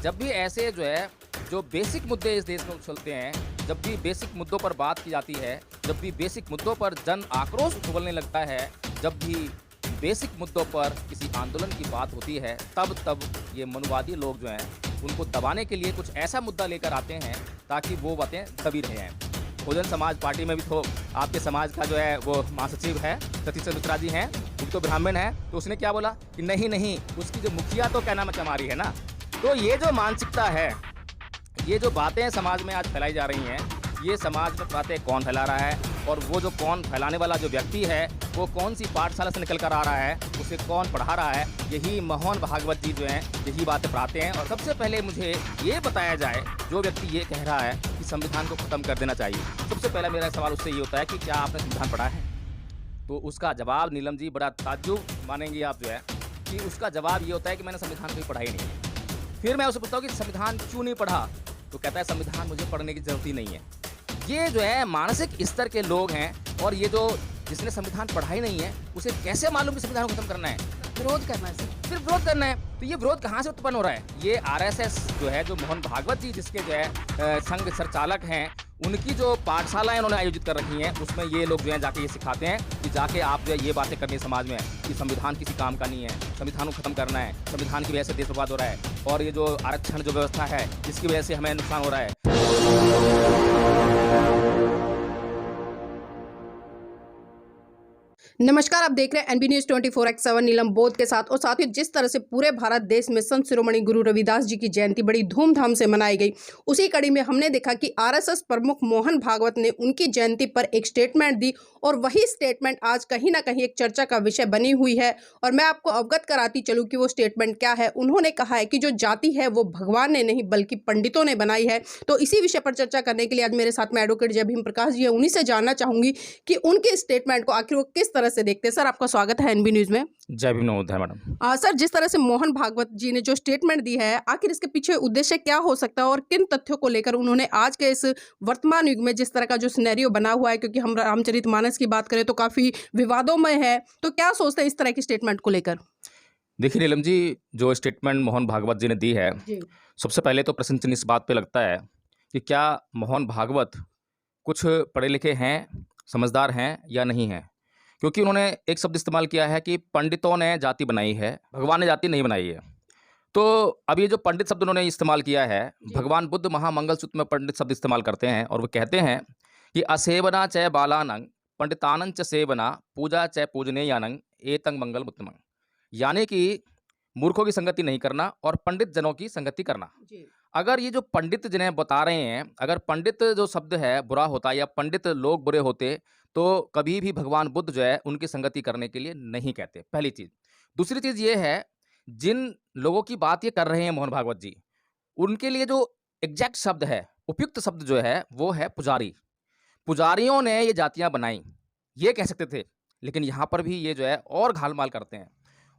जब भी ऐसे जो है, जो बेसिक मुद्दे इस देश में उछलते हैं, जब भी बेसिक मुद्दों पर बात की जाती है, जब भी बेसिक मुद्दों पर जन आक्रोश उगलने लगता है, जब भी बेसिक मुद्दों पर किसी आंदोलन की बात होती है, तब ये मनुवादी लोग जो हैं, उनको दबाने के लिए कुछ ऐसा मुद्दा लेकर आते हैं, ताकि वो बातें दबी रह जाएँ। बहुजन समाज पार्टी में भी तो आपके समाज का जो है वो महासचिव है, सतीश चंद्र मिश्रा जी हैं, वो तो ब्राह्मण है, तो उसने क्या बोला कि नहीं, उसकी जो मुखिया तो क्या नाम है चमारी है ना। तो ये जो मानसिकता है, ये जो बातें समाज में आज फैलाई जा रही हैं, ये समाज में बातें कौन फैला रहा है और वो जो कौन फैलाने वाला जो व्यक्ति है, वो कौन सी पाठशाला से निकल कर आ रहा है, उसे कौन पढ़ा रहा है, यही मोहन भागवत जी जो हैं, यही बातें पढ़ाते हैं। और सबसे पहले मुझे ये बताया जाए, जो व्यक्ति ये कह रहा है कि संविधान को ख़त्म कर देना चाहिए, सबसे पहला मेरा सवाल उससे ये होता है कि क्या आपने संविधान पढ़ा है? तो उसका जवाब नीलम जी बड़ा ताज्जुब मानेंगी आप जो है, कि उसका जवाब ये होता है कि मैंने संविधान कभी पढ़ा ही नहीं है। फिर मैं उससे पूछता हूँ कि संविधान क्यों नहीं पढ़ा? तो कहता है संविधान मुझे पढ़ने की ज़रूरत ही नहीं है। ये जो है मानसिक स्तर के लोग हैं और ये जो जिसने संविधान पढ़ा ही नहीं है, उसे कैसे मालूम कि संविधान को खत्म करना है? विरोध करना है सिर्फ विरोध करना है। तो ये विरोध कहाँ से उत्पन्न हो रहा है? ये आरएसएस जो है, जो मोहन भागवत जी जिसके जो है संघ संचालक हैं, उनकी जो पाठशालाएं उन्होंने आयोजित कर रखी हैं, उसमें ये लोग जो है जाके ये सिखाते हैं कि जाके आप जो है ये बातें करनी है समाज में कि संविधान किसी काम का नहीं है, संविधान को खत्म करना है, संविधान की वजह से देश बर्बाद हो रहा है और ये जो आरक्षण जो व्यवस्था है, जिसकी वजह से हमें नुकसान हो रहा है। नमस्कार, आप देख रहे हैं एनबी न्यूज 24x7 नीलम बोध के साथ। और साथ ही जिस तरह से पूरे भारत देश में संत शिरोमणि गुरु रविदास जी की जयंती बड़ी धूमधाम से मनाई गई, उसी कड़ी में हमने देखा कि आरएसएस प्रमुख मोहन भागवत ने उनकी जयंती पर एक स्टेटमेंट दी और वही स्टेटमेंट आज कहीं ना कहीं एक चर्चा का विषय बनी हुई है। और मैं आपको अवगत कराती चलूँ कि वो स्टेटमेंट क्या है। उन्होंने कहा है कि जो जाति है वो भगवान ने नहीं बल्कि पंडितों ने बनाई है। तो इसी विषय पर चर्चा करने के लिए आज मेरे साथ में एडवोकेट जय भीम प्रकाश जी है। उन्हीं से जानना चाहूंगी कि उनके स्टेटमेंट को आखिर वो किस तरह से देखते हैं। सर, आपका स्वागत है एनबी न्यूज में। जय भीम नमोदय मैडम। सर, जिस तरह से मोहन भागवत जी ने जो स्टेटमेंट दी है, आखिर इसके पीछे उद्देश्य क्या हो सकता है और किन तथ्यों को लेकर उन्होंने आज के इस वर्तमान युग में जिस तरह का जो सिनेरियो बना हुआ है, क्योंकि हम रामचरितमानस की बात करें तो काफी विवादों है, तो क्या सोचते हैं इस तरह की स्टेटमेंट को लेकर? देखिए नीलम जी, जो स्टेटमेंट मोहन भागवत जी ने दी है, जी। सबसे पहले तो प्रश्न चिन्ह इस बात पे लगता है कि क्या मोहन भागवत कुछ पढ़े लिखे हैं, समझदार हैं या नहीं हैं? क्योंकि उन्होंने एक शब्द इस्तेमाल किया है कि पंडितों ने जाति बनाई है, भगवान ने जाति नहीं बनाई है। तो अब ये जो पंडित शब्द उन्होंने इस्तेमाल किया है, जी। भगवान बुद्ध महामंगल सूत्र में पंडित शब्द इस्तेमाल करते हैं और वो कहते हैं कि असेवना च बालानंग पंडितानं च सेवना पूजा च पूजनेयानंग एतंग मंगल उत्तमं। यानी कि मूर्खों की संगति नहीं करना और पंडित जनों की संगति करना। जी। अगर ये जो पंडित जिन्हें बता रहे हैं, अगर पंडित जो शब्द है बुरा होता या पंडित लोग बुरे होते, तो कभी भी भगवान बुद्ध जो है उनकी संगति करने के लिए नहीं कहते, पहली चीज़। दूसरी चीज़ ये है, जिन लोगों की बात ये कर रहे हैं मोहन भागवत जी, उनके लिए जो एग्जैक्ट शब्द है, उपयुक्त शब्द जो है, वो है पुजारी। पुजारियों ने ये जातियाँ बनाई, ये कह सकते थे, लेकिन यहाँ पर भी ये जो है और घाल-माल करते हैं।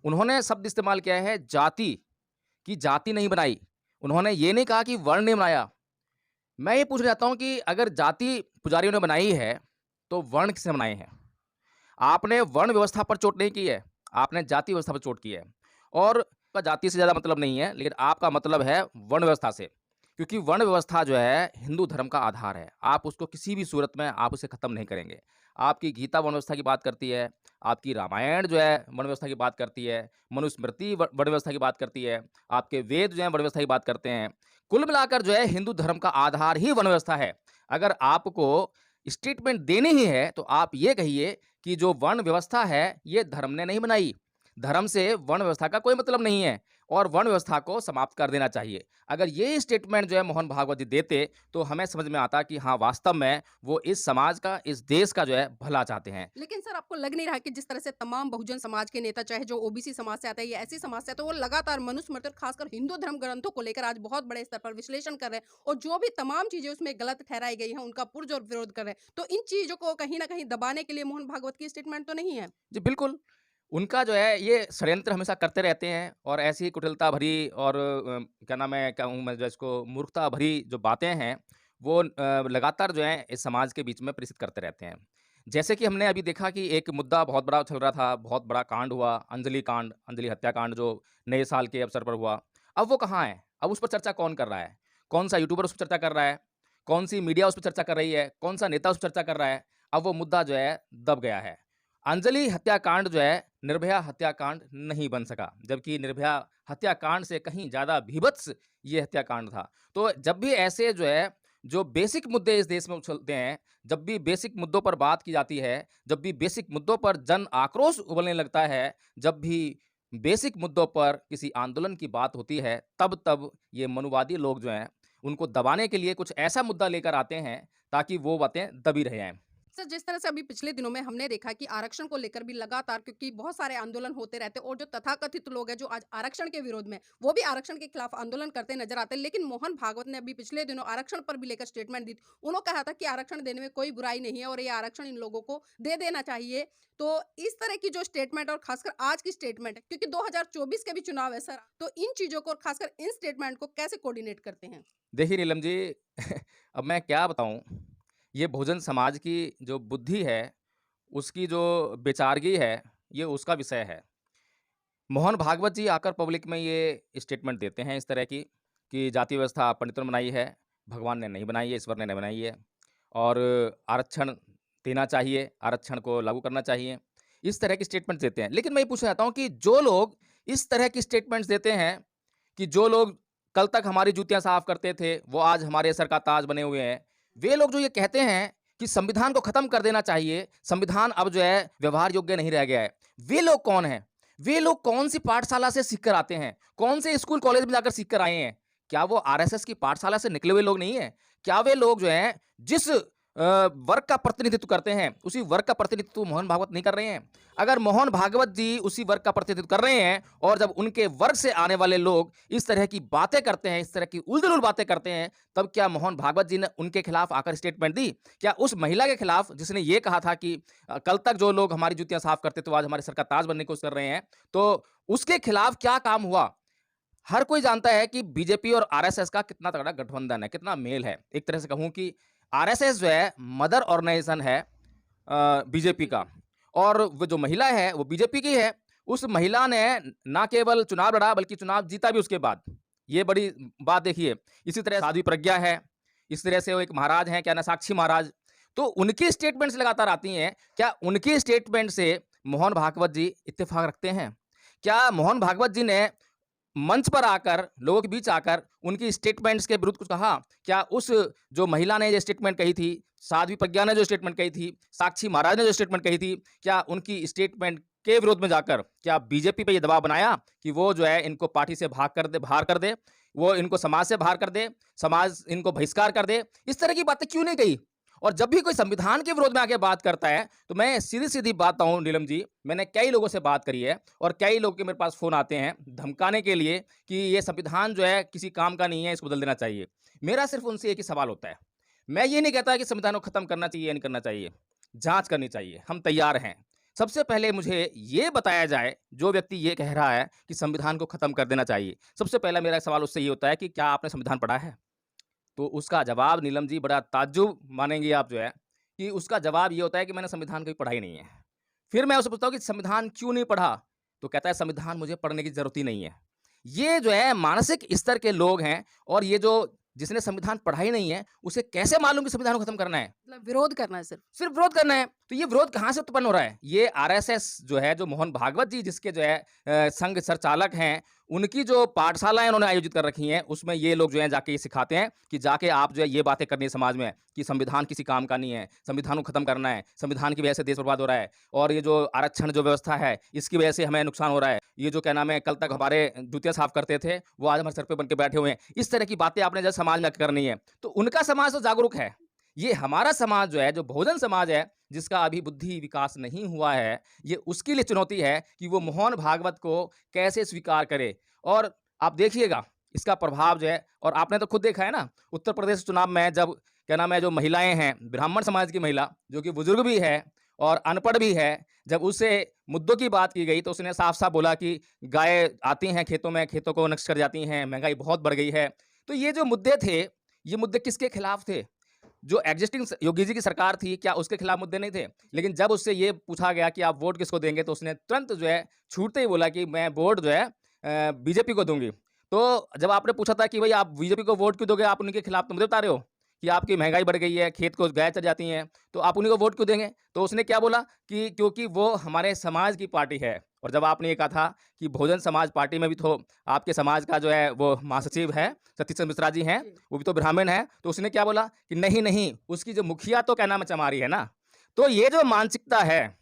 उन्होंने शब्द इस्तेमाल किया है जाति, कि जाति नहीं बनाई। उन्होंने ये नहीं कहा कि वर्ण ने बनाया। मैं ये पूछना चाहता हूँ कि अगर जाति पुजारियों ने बनाई है, तो वर्ण किसने बनाए हैं? आपने वर्ण व्यवस्था पर चोट नहीं की है, आपने जाति व्यवस्था पर चोट की है। और का जाति से ज़्यादा मतलब नहीं है, लेकिन आपका मतलब है वर्ण व्यवस्था से। क्योंकि वर्ण व्यवस्था जो है हिंदू धर्म का आधार है। आप उसको किसी भी सूरत में आप उसे ख़त्म नहीं करेंगे। आपकी गीता वर्ण व्यवस्था की बात करती है, आपकी रामायण जो है वर्ण व्यवस्था की बात करती है, मनुस्मृति वर्ण व्यवस्था की बात करती है, आपके वेद जो है वर्ण व्यवस्था की बात करते हैं। कुल मिलाकर जो है हिंदू धर्म का आधार ही वर्ण व्यवस्था है। अगर आपको स्टेटमेंट देनी ही है, तो आप ये कहिए कि जो वर्ण व्यवस्था है, ये धर्म ने नहीं बनाई। धर्म से वर्ण व्यवस्था का कोई मतलब नहीं है और वर्ण व्यवस्था को समाप्त कर देना चाहिए। अगर ये स्टेटमेंट जो है मोहन भागवत जी देते, तो हमें समझ में आता कि हाँ, वास्तव में वो इस समाज का, इस देश का जो है भला चाहते हैं। लेकिन सर, आपको लग नहीं रहा कि जिस तरह से तमाम बहुजन समाज के नेता, चाहे जो ओबीसी समाज से आता है या ऐसी समाज से आता है, वो लगातार मनुस्मृति और खासकर हिंदू धर्म ग्रंथों को लेकर आज बहुत बड़े स्तर पर विश्लेषण कर रहे हैं और जो भी तमाम चीजें उसमें गलत ठहराई गई हैं उनका पुरजोर विरोध कर रहे हैं, तो इन चीजों को कहीं ना कहीं दबाने के लिए मोहन भागवत की स्टेटमेंट तो नहीं है? जी, बिल्कुल। उनका जो है ये षड्यंत्र हमेशा करते रहते हैं और ऐसी कुटिलता भरी और क्या नाम है, कहूँ मैं जो इसको मूर्खता भरी जो बातें हैं, वो लगातार जो है इस समाज के बीच में प्रेषित करते रहते हैं। जैसे कि हमने अभी देखा कि एक मुद्दा बहुत बड़ा चल रहा था, बहुत बड़ा कांड हुआ, अंजलि कांड, अंजलि हत्याकांड जो नए साल के अवसर पर हुआ। अब वो कहाँ है? अब उस पर चर्चा कौन कर रहा है? कौन-सा यूट्यूबर उस पर चर्चा कर रहा है? कौन-सी मीडिया उस पर चर्चा कर रही है? कौन-सा नेता उस पर चर्चा कर रहा है? अब वो मुद्दा जो है दब गया है। अंजलि हत्याकांड जो है निर्भया हत्याकांड नहीं बन सका, जबकि निर्भया हत्याकांड से कहीं ज़्यादा भीभत्स ये हत्याकांड था। तो जब भी ऐसे जो है, जो बेसिक मुद्दे इस देश में उछलते हैं, जब भी बेसिक मुद्दों पर बात की जाती है, जब भी बेसिक मुद्दों पर जन आक्रोश उबलने लगता है, जब भी बेसिक मुद्दों पर किसी आंदोलन की बात होती है, तब ये मनुवादी लोग जो हैं, उनको दबाने के लिए कुछ ऐसा मुद्दा लेकर आते हैं, ताकि वो बातें दबी रह जाएँ। सर, जिस तरह से अभी पिछले दिनों में हमने देखा कि आरक्षण को लेकर भी लगातार, क्योंकि बहुत सारे आंदोलन होते रहते हैं और जो तथाकथित लोग हैं जो आज आरक्षण के विरोध में, वो भी आरक्षण के खिलाफ आंदोलन करते नजर आते हैं। लेकिन मोहन भागवत ने अभी पिछले दिनों आरक्षण पर भी लेकर स्टेटमेंट दी थी। उन्होंने कहा था कि आरक्षण देने में कोई बुराई नहीं है और ये आरक्षण इन लोगों को दे देना चाहिए। तो इस तरह की जो स्टेटमेंट और खासकर आज की स्टेटमेंट है, क्योंकि 2024 के भी चुनाव है सर, तो इन चीजों को और खासकर इन स्टेटमेंट को कैसे कोऑर्डिनेट करते हैं? देखिए नीलम जी, अब मैं क्या बताऊँ, ये बहुजन समाज की जो बुद्धि है, उसकी जो विचारगी है, ये उसका विषय है। मोहन भागवत जी आकर पब्लिक में ये स्टेटमेंट देते हैं इस तरह की, कि जाति व्यवस्था पंडितों ने बनाई है, भगवान ने नहीं बनाई है, ईश्वर ने नहीं बनाई है और आरक्षण देना चाहिए, आरक्षण को लागू करना चाहिए। इस तरह की स्टेटमेंट्स देते हैं। लेकिन मैं ये पूछना चाहता हूँ कि जो लोग इस तरह की स्टेटमेंट्स देते हैं, कि जो लोग कल तक हमारी जूतियाँ साफ करते थे, वो आज हमारे सर का ताज बने हुए हैं। वे लोग जो ये कहते हैं कि संविधान को खत्म कर देना चाहिए, संविधान अब जो है व्यवहार योग्य नहीं रह गया है। वे लोग कौन हैं? वे लोग कौन-सी पाठशाला से सीख कर आते हैं? कौन से स्कूल कॉलेज में जाकर सीख कर आए हैं? क्या वो आरएसएस की पाठशाला से निकले हुए लोग नहीं हैं? क्या वे लोग जो हैं जिस वर्ग का प्रतिनिधित्व करते हैं, उसी वर्ग का प्रतिनिधित्व मोहन भागवत नहीं कर रहे हैं? अगर मोहन भागवत जी उसी वर्ग का प्रतिनिधित्व कर रहे हैं और जब उनके वर्ग से आने वाले लोग इस तरह की बातें करते हैं, इस तरह की उलझुल बातें करते हैं, तब क्या मोहन भागवत जी ने उनके खिलाफ आकर स्टेटमेंट दी? क्या उस महिला के खिलाफ जिसने ये कहा था कि कल तक जो लोग हमारी जूतियाँ साफ करते थे, वो आज हमारे सर का ताज बनने की कोशिश कर रहे हैं, तो उसके खिलाफ क्या काम हुआ? हर कोई जानता है कि बीजेपी और आरएसएस का कितना तगड़ा गठबंधन है, कितना मेल है। एक तरह से कहूँ कि आरएसएस जो है मदर ऑर्गेनाइजेशन है बीजेपी का, और वो जो महिला है वो बीजेपी की है। उस महिला ने ना केवल चुनाव लड़ा बल्कि चुनाव जीता भी उसके बाद। ये बड़ी बात देखिए। इसी तरह साध्वी प्रज्ञा है, इस तरह से वो एक महाराज हैं, क्या ना, साक्षी महाराज। तो उनकी स्टेटमेंट्स लगातार आती हैं। क्या उनकी स्टेटमेंट से मोहन भागवत जी इत्तेफाक रखते हैं? क्या मोहन भागवत जी ने मंच पर आकर, लोगों के बीच आकर उनकी स्टेटमेंट्स के विरुद्ध कुछ कहा? क्या उस जो महिला ने जो स्टेटमेंट कही थी, साध्वी प्रज्ञा ने जो स्टेटमेंट कही थी, साक्षी महाराज ने जो स्टेटमेंट कही थी, क्या उनकी स्टेटमेंट के विरोध में जाकर क्या बीजेपी पे ये दबाव बनाया कि वो जो है इनको पार्टी से बाहर कर दे, वो इनको समाज से बाहर कर दे, समाज इनको बहिष्कार कर दे? इस तरह की बातें क्यों नहीं कही? और जब भी कोई संविधान के विरोध में आके बात करता है, तो मैं सीधी-सीधी बात बताऊँ नीलम जी, मैंने कई लोगों से बात करी है और कई लोग के मेरे पास फ़ोन आते हैं धमकाने के लिए कि ये संविधान जो है किसी काम का नहीं है, इसको बदल देना चाहिए। मेरा सिर्फ़ उनसे एक ही सवाल होता है। मैं ये नहीं कहता कि संविधान को ख़त्म करना चाहिए या नहीं करना चाहिए। जाँच करनी चाहिए, हम तैयार हैं। सबसे पहले मुझे ये बताया जाए, जो व्यक्ति ये कह रहा है कि संविधान को ख़त्म कर देना चाहिए, सबसे पहला मेरा सवाल उससे ये होता है कि क्या आपने संविधान पढ़ा है? तो उसका जवाब नीलम जी बड़ा ताज्जुब मानेंगी आप जो है, कि उसका जवाब ये होता है कि मैंने संविधान कभी पढ़ा ही नहीं है। फिर मैं उससे पूछता हूँ कि संविधान क्यों नहीं पढ़ा? तो कहता है संविधान मुझे पढ़ने की ज़रूरत ही नहीं है। ये जो है मानसिक स्तर के लोग हैं, और ये जो जिसने संविधान पढ़ा ही नहीं है, उसे कैसे मालूम कि संविधान को खत्म करना है? मतलब विरोध करना है सिर्फ। सिर्फ विरोध करना है। तो ये विरोध कहाँ से उत्पन्न हो रहा है? ये आरएसएस जो है, जो मोहन भागवत जी जिसके जो है संघ संचालक हैं, उनकी जो पाठशालाएँ उन्होंने आयोजित कर रखी हैं, उसमें ये लोग जो हैं जाके ये सिखाते हैं कि जाके आप जो है ये बातें करनी है समाज में कि संविधान किसी काम का नहीं है, संविधान को खत्म करना है, संविधान की वजह से देश बर्बाद हो रहा है, और ये जो आरक्षण जो व्यवस्था है, इसकी वजह से हमें नुकसान हो रहा है। ये जो क्या नाम है, कल तक हमारे जूतियाँ साफ करते थे, वो आज हमारे सर पे बन के बैठे हुए हैं। इस तरह की बातें आपने जब समाज में करनी है, तो उनका समाज तो जागरूक है। ये हमारा समाज जो है, जो बहुजन समाज है, जिसका अभी बुद्धि विकास नहीं हुआ है, ये उसके लिए चुनौती है कि वो मोहन भागवत को कैसे स्वीकार करे। और आप देखिएगा इसका प्रभाव जो है, और आपने तो खुद देखा है ना, उत्तर प्रदेश चुनाव में जब क्या नाम है, जो महिलाएं हैं, ब्राह्मण समाज की महिला जो कि बुजुर्ग भी है और अनपढ़ भी है, जब उससे मुद्दों की बात की गई तो उसने साफ-साफ बोला कि गाय आती हैं खेतों में, खेतों को नष्ट कर जाती हैं, महँगाई बहुत बढ़ गई है। तो ये जो मुद्दे थे, ये मुद्दे किसके खिलाफ थे? जो एग्जिस्टिंग योगी जी की सरकार थी, क्या उसके खिलाफ मुद्दे नहीं थे? लेकिन जब उससे ये पूछा गया कि आप वोट किसको देंगे, तो उसने तुरंत जो है छूटते ही बोला कि मैं वोट जो है बीजेपी को दूँगी। तो जब आपने पूछा था कि भई आप बीजेपी को वोट क्यों दोगे? आप उनके खिलाफ तो मुझे बता रहे हो कि आपकी महँगाई बढ़ गई है, खेत को गाय चर जाती हैं, तो आप उन्हीं को वोट क्यों देंगे? तो उसने क्या बोला कि क्योंकि वो हमारे समाज की पार्टी है। और जब आपने ये कहा था कि बहुजन समाज पार्टी में भी तो आपके समाज का जो है वो महासचिव है, सतीश चंद्र मिश्रा जी हैं, जी। वो भी तो ब्राह्मण हैं। तो उसने क्या बोला कि नहीं, नहीं, उसकी जो मुखिया तो क्या नाम है चमारी है ना। तो ये जो मानसिकता है,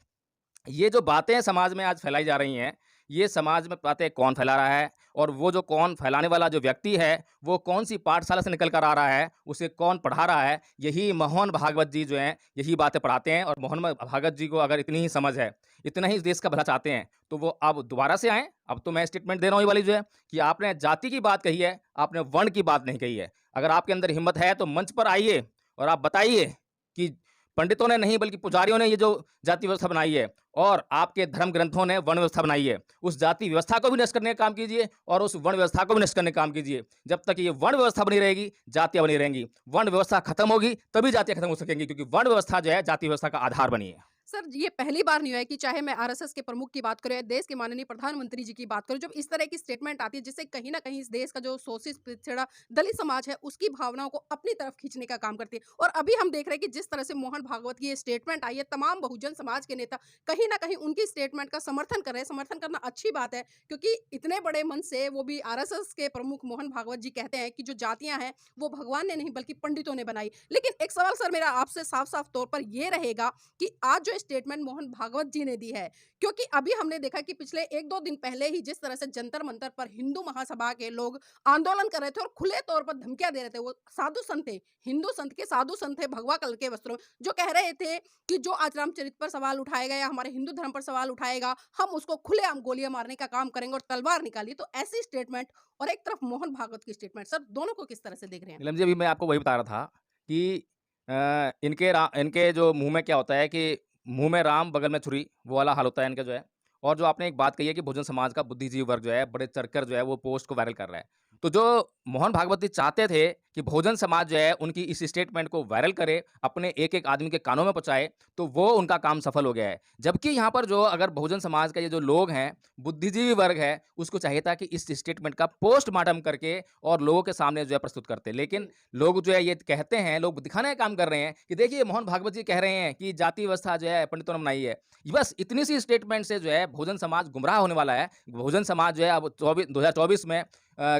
ये जो बातें समाज में आज फैलाई जा रही हैं, ये समाज में बातें कौन फैला रहा है और वो जो कौन फैलाने वाला जो व्यक्ति है, वो कौन-सी पाठशाला से निकल कर आ रहा है, उसे कौन पढ़ा रहा है, यही मोहन भागवत जी जो हैं, यही बातें पढ़ाते हैं और मोहन भागवत जी को अगर इतनी ही समझ है, इतना ही इस देश का भला चाहते हैं, तो वो अब दोबारा से आएँ। अब तो मैं स्टेटमेंट दे रहा हूँ ये वाली जो है कि आपने जाति की बात कही है, आपने वर्ण की बात नहीं कही है। अगर आपके अंदर हिम्मत है तो मंच पर आइए और आप बताइए कि पंडितों ने नहीं बल्कि पुजारियों ने ये जो जाति व्यवस्था बनाई है और आपके धर्म ग्रंथों ने वर्ण व्यवस्था बनाई है। उस जाति व्यवस्था को भी नष्ट करने का काम कीजिए और उस वर्ण व्यवस्था को भी नष्ट करने का काम कीजिए। जब तक ये वर्ण व्यवस्था बनी रहेगी, जातियाँ बनी रहेंगी। वर्ण व्यवस्था खत्म होगी, तभी जातियाँ खत्म हो सकेंगी क्योंकि वर्ण व्यवस्था जो है जाति व्यवस्था का आधार बनी है। सर, ये पहली बार नहीं हुआ है कि चाहे मैं आरएसएस के प्रमुख की बात करूँ या देश के माननीय प्रधानमंत्री जी की बात करूँ, जब इस तरह की स्टेटमेंट आती है जिससे कहीं न कहीं इस देश का जो शोषित पिछड़ा दलित समाज है, उसकी भावनाओं को अपनी तरफ खींचने का काम करती है। और अभी हम देख रहे हैं कि जिस तरह से मोहन भागवत की ये स्टेटमेंट आई है, तमाम बहुजन समाज के नेता कहीं न कहीं उनकी स्टेटमेंट का समर्थन कर रहे हैं। समर्थन करना अच्छी बात है, क्योंकि इतने बड़े मन से वो भी आरएसएस के प्रमुख मोहन भागवत जी कहते हैं कि जो जातियाँ हैं, वो भगवान ने नहीं बल्कि पंडितों ने बनाई। लेकिन एक सवाल सर मेरा आपसे साफ-साफ तौर पर ये रहेगा कि आज जो स्टेटमेंट मोहन भागवत जी ने दी है, क्योंकि अभी हमने देखा कि पिछले 1-2 दिन पहले ही जिस तरह से जंतर-मंतर पर हिंदू महासभा के लोग आंदोलन कर रहे थे और खुले तौर पर धमकियाँ दे रहे थे। वो साधु संत थे, हिंदू संत के साधु संत थे भगवा कलर के वस्त्रों में, जो कह रहे थे कि जो आज रामचरित पर सवाल उठाएगा या हमारे हिंदू धर्म पर सवाल उठाएगा, हम उसको खुलेआम गोलियाँ मारने का काम करेंगे और तलवार निकालिए। तो ऐसी स्टेटमेंट और एक तरफ मोहन भागवत की स्टेटमेंट, सर दोनों को किस तरह से देख रहे हैं? नीलम जी, अभी मैं आपको वही बता रहा था कि इनके जो मुँह में क्या होता है कि मुँह में राम, बगल में छुरी, वो वाला हाल होता है इनका जो है। और जो आपने एक बात कही है कि बहुजन समाज का बुद्धिजीवी वर्ग जो है, बड़े चढ़कर जो है वो पोस्ट को वायरल कर रहा है। तो जो मोहन भागवत जी चाहते थे कि बहुजन समाज जो है उनकी इस स्टेटमेंट को वायरल करे, अपने एक-एक आदमी के कानों में पहुँचाए, तो वो उनका काम सफल हो गया है। जबकि यहाँ पर जो अगर बहुजन समाज का ये जो लोग हैं, बुद्धिजीवी वर्ग है, उसको चाहिए था कि इस स्टेटमेंट का पोस्टमार्टम करके और लोगों के सामने जो है प्रस्तुत करते। लेकिन जी। लोग जो है ये कहते हैं, लोग दिखाने का काम कर रहे हैं कि देखिए मोहन भागवत जी कह रहे हैं कि जाति व्यवस्था जो है पंडितों ने बनाई है। बस इतनी सी स्टेटमेंट से जो है बहुजन समाज गुमराह होने वाला है। बहुजन समाज जो है अब 2024 में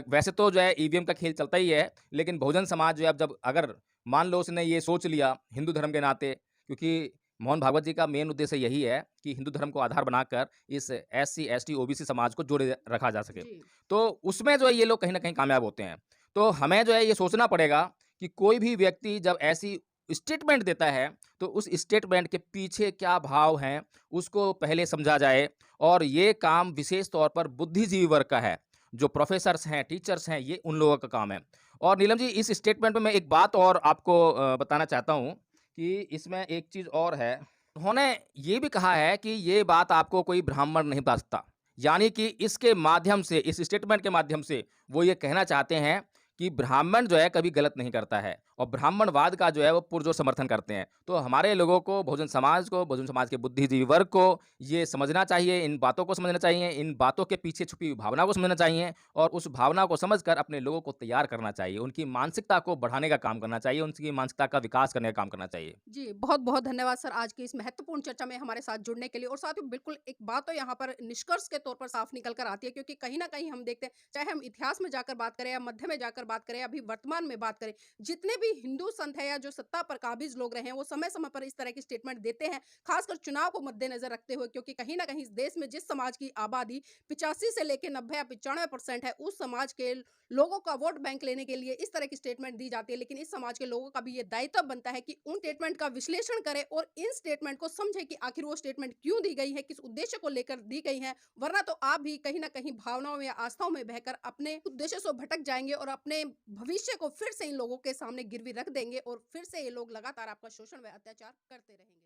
वैसे तो जो है ईवीएम का खेल चलता ही है, लेकिन बहुजन समाज जो है अब जब अगर मान लो उसने ये सोच लिया हिंदू धर्म के नाते, क्योंकि मोहन भागवत जी का मेन उद्देश्य यही है कि हिंदू धर्म को आधार बनाकर इस एससी, एसटी, ओबीसी समाज को जोड़े रखा जा सके। जी। तो उसमें जो है ये लोग कहीं न कहीं कामयाब होते हैं। तो हमें जो है ये सोचना पड़ेगा कि कोई भी व्यक्ति जब ऐसी स्टेटमेंट देता है, तो उस स्टेटमेंट के पीछे क्या भाव हैं, उसको पहले समझा जाए और ये काम विशेष तौर पर बुद्धिजीवी वर्ग का है। जो प्रोफ़ेसर्स हैं, टीचर्स हैं, ये उन लोगों का काम है। और नीलम जी इस स्टेटमेंट में मैं एक बात और आपको बताना चाहता हूँ कि इसमें एक चीज़ और है। उन्होंने ये भी कहा है कि ये बात आपको कोई ब्राह्मण नहीं बता सकता। यानी कि इसके माध्यम से, इस स्टेटमेंट के माध्यम से वो ये कहना चाहते हैं कि ब्राह्मण जो है कभी गलत नहीं करता है और ब्राह्मणवाद का जो है वो पुरजोर समर्थन करते हैं। तो हमारे लोगों को, बहुजन समाज के बुद्धिजीवी वर्ग को ये समझना चाहिए, इन बातों को समझना चाहिए, इन बातों के पीछे छुपी हुई भावना को समझना चाहिए और उस भावना को समझकर अपने लोगों को तैयार करना चाहिए। उनकी मानसिकता को बढ़ाने का काम करना चाहिए, उनकी मानसिकता का विकास करने का काम करना चाहिए। जी, बहुत-बहुत धन्यवाद सर आज की इस महत्वपूर्ण चर्चा में हमारे साथ जुड़ने के लिए और साथ ही बिल्कुल एक बात तो यहाँ पर निष्कर्ष के तौर पर साफ निकल कर आती है, क्योंकि कहीं न कहीं हम देखते हैं, चाहे हम इतिहास में जाकर बात करें या मध्य में जाकर बात करें या अभी वर्तमान में बात करें, जितने भी हिंदू संत हैं या जो सत्ता पर काबिज़ लोग रहे हैं, वो समय-समय पर इस तरह की स्टेटमेंट देते हैं, खासकर चुनाव को मद्देनज़र रखते हुए, क्योंकि कहीं न कहीं इस देश में जिस समाज की आबादी 85 से लेके 90 या 95% है, उस समाज के लोगों का वोट बैंक लेने के लिए इस तरह की स्टेटमेंट दी जाती है। लेकिन इस समाज के लोगों का भी ये दायित्व बनता है कि उन स्टेटमेंट का विश्लेषण करें और इन स्टेटमेंट को समझें कि आखिर वो स्टेटमेंट क्यों दी गई है, किस उद्देश्य को लेकर दी गई है। वरना तो आप भी कहीं न कहीं भावनाओं में या आस्थाओं में बहकर अपने उद्देश्य से भटक जाएँगे और अपने भविष्य को फिर से इन लोगों के सामने गिरवी रख देंगे और फिर से ये लोग लगातार आपका शोषण व अत्याचार करते रहेंगे।